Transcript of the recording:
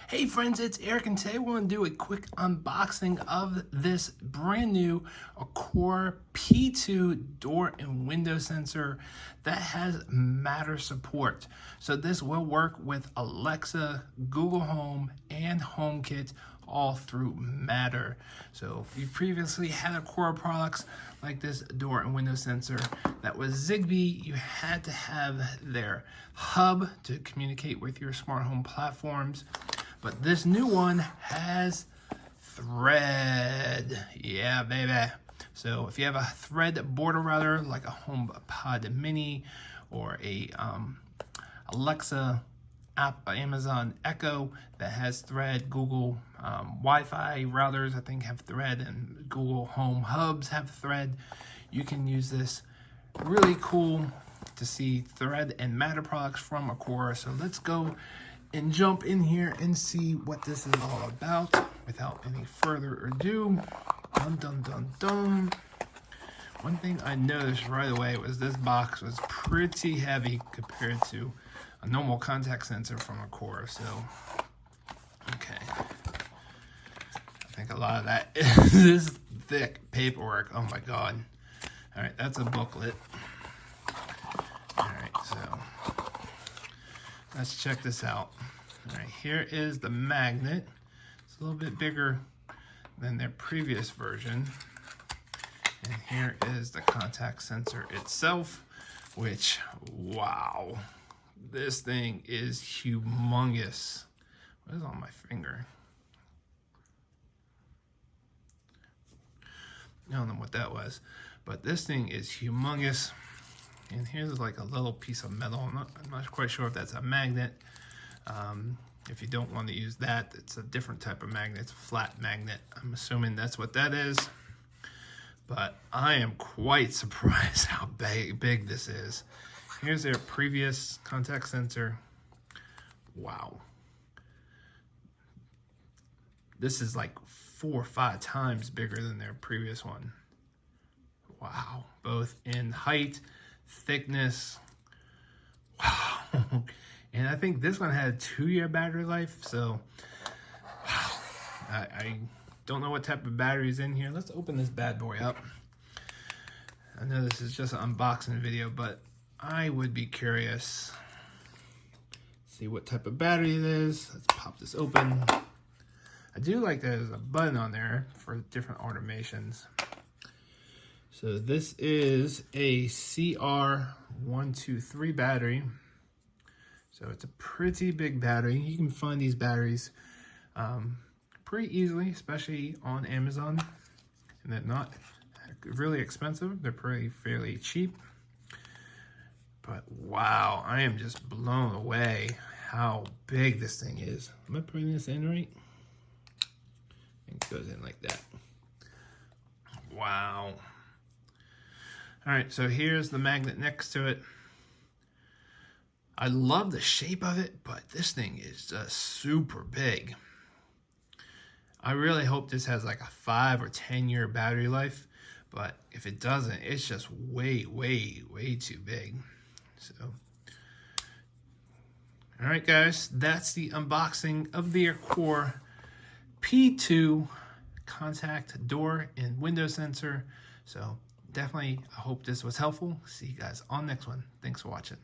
Hey friends, it's Eric, and today we're going to do a quick unboxing of this brand new Aqara P2 door and window sensor that has Matter support. So this will work with Alexa, Google Home, and HomeKit all through Matter. So if you previously had Aqara products like this door and window sensor that was Zigbee, you had to have their hub to communicate with your smart home platforms. But this new one has Thread. Yeah, baby. So if you have a Thread border router like a HomePod Mini or a Alexa app, Amazon Echo that has Thread, Google Wi-Fi routers I think have Thread, and Google Home hubs have Thread, you can use this. Really cool to see Thread and Matter products from Aqara. So let's go and jump in here and see what this is all about without any further ado. Dun dun dun dun. One thing I noticed right away was this box was pretty heavy compared to a normal contact sensor from Aqara. So, okay. I think a lot of that is thick paperwork. Oh my God. All right, that's a booklet. All right, so let's check this out. All right, here is the magnet. It's a little bit bigger than their previous version. And here is the contact sensor itself, which, wow, this thing is humongous. What is on my finger? I don't know what that was, but this thing is humongous. And here's like a little piece of metal. I'm not quite sure if that's a magnet. If you don't want to use that, it's a different type of magnet. It's a flat magnet. I'm assuming that's what that is. But I am quite surprised how big this is. Here's their previous contact sensor. Wow. This is like 4 or 5 times bigger than their previous one. Wow. Both in height, thickness. Wow. And I think this one had a 2-year battery life. So, wow. I don't know what type of battery is in here. Let's open this bad boy up. I know this is just an unboxing video, but I would be curious. See what type of battery it is. Let's pop this open. I do like there's a button on there for different automations. So this is a CR123 battery. So it's a pretty big battery. You can find these batteries pretty easily, especially on Amazon. And they're not really expensive. They're fairly cheap. But wow, I am just blown away how big this thing is. Am I putting this in right? I think it goes in like that. Wow. All right, so here's the magnet next to it. I love the shape of it, but this thing is just super big. I really hope this has like a 5 or 10 year battery life, but if it doesn't, it's just way too big. So, all right, guys, that's the unboxing of the Aqara P2 contact door and window sensor. So definitely, I hope this was helpful. See you guys on the next one. Thanks for watching.